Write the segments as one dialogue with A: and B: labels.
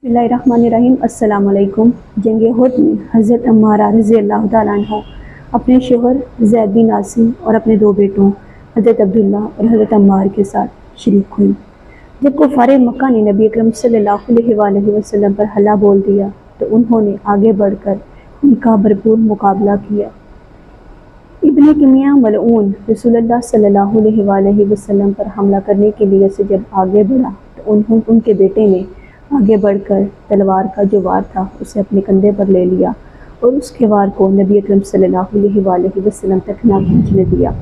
A: बिस्मिल्लाहिर्रहमानिर्रहीम। अस्सलाम वालेकुम। जंग उहद में हज़रत अम्मारा रज़ी अल्लाह तआला अन्हा अपने शोहर ज़ैद बिन आसिम और अपने दो बेटों हज़रत अब्दुल्ला और हज़रत अम्मार के साथ शरीक हुई। जब कुफ़ारे मक्का ने नबी अकरम सल्लल्लाहु अलैहि वसल्लम पर हल्ला बोल दिया तो उन्होंने आगे बढ़कर उनका भरपूर मुकाबला किया। इब्ने किमिया मलऊन रसूलुल्लाह सल्लल्लाहु अलैहि वसल्लम पर हमला करने के लिए से जब आगे बढ़ा तो उनके बेटे ने आगे बढ़कर तलवार का जो वार था उसे अपने कंधे पर ले लिया और उसके वार को नबी अकरम सल्लल्लाहु अलैहि वसल्लम तक ना पहुँचने दिया।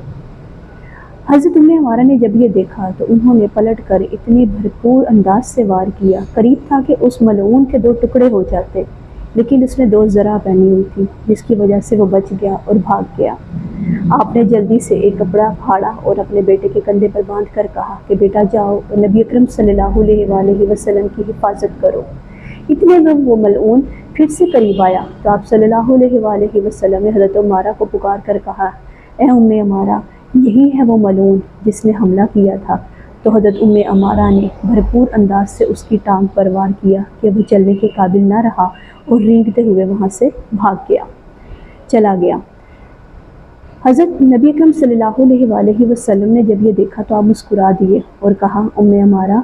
A: हज़रत उम्मे अमारा ने जब ये देखा तो उन्होंने पलटकर इतने भरपूर अंदाज से वार किया, करीब था कि उस मलऊन के दो टुकड़े हो जाते, लेकिन उसने दो ज़रा पहनी हुई थी जिसकी वजह से वो बच गया और भाग गया। आपने जल्दी से एक कपड़ा फाड़ा और अपने बेटे के कंधे पर बांध कर कहा कि बेटा जाओ और नबी अकरम सल्लल्लाहु अलैहि वसल्लम की हिफाजत करो। इतने में वो मलऊन फिर से करीब आया तो आप सल्लल्लाहु अलैहि वसल्लम ने हज़रत अम्मारा को पुकार कर कहा, ए उम्मे अमारा, यही है वो मलऊन जिसने हमला किया था। तो हज़रत उम्मे अमारा ने भरपूर अंदाज से उसकी टांग पर वार किया कि वो चलने के काबिल ना रहा और रेंगते हुए वहाँ से चला गया। हज़रत नबी अकरम सल्लल्लाहु अलैहि वसल्लम ने जब ये देखा तो आप मुस्कुरा दिए और कहा, उम्मे अमारा,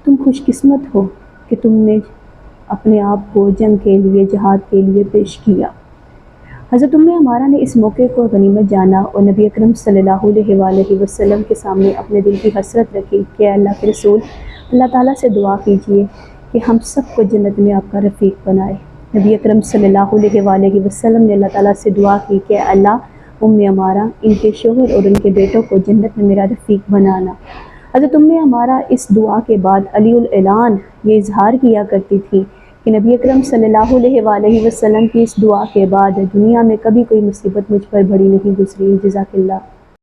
A: तुम खुशकिस्मत हो कि तुमने अपने आप को जंग के लिए, जहाद के लिए पेश किया। हज़रत उम्मे अमारा ने इस मौके को गनीमत जाना और नबी अकरम सल्लल्लाहु अलैहि वसल्लम के सामने अपने दिल की हसरत रखी कि अल्लाह के रसूल, अल्लाह ताला से दुआ कीजिए कि हम सबको जन्नत में आपका रफ़ीक बनाए। नबी अकरम सल्लल्लाहु अलैहि वसल्लम ने अल्लाह ताला से दुआ की कि अल्लाह, उम्मे अमारा, इनके शोहर और उनके बेटों को जन्नत में मेरा रफ़ीक बनाना। हज़रत उम्मे अमारा इस दुआ के बाद अलीउल ऐलान ये इजहार किया करती थी कि नबी अकरम सल्लल्लाहु अलैहि वसल्लम की इस दुआ के बाद दुनिया में कभी कोई मुसीबत मुझ पर बड़ी नहीं गुजरी। जज़ाकल्लाह।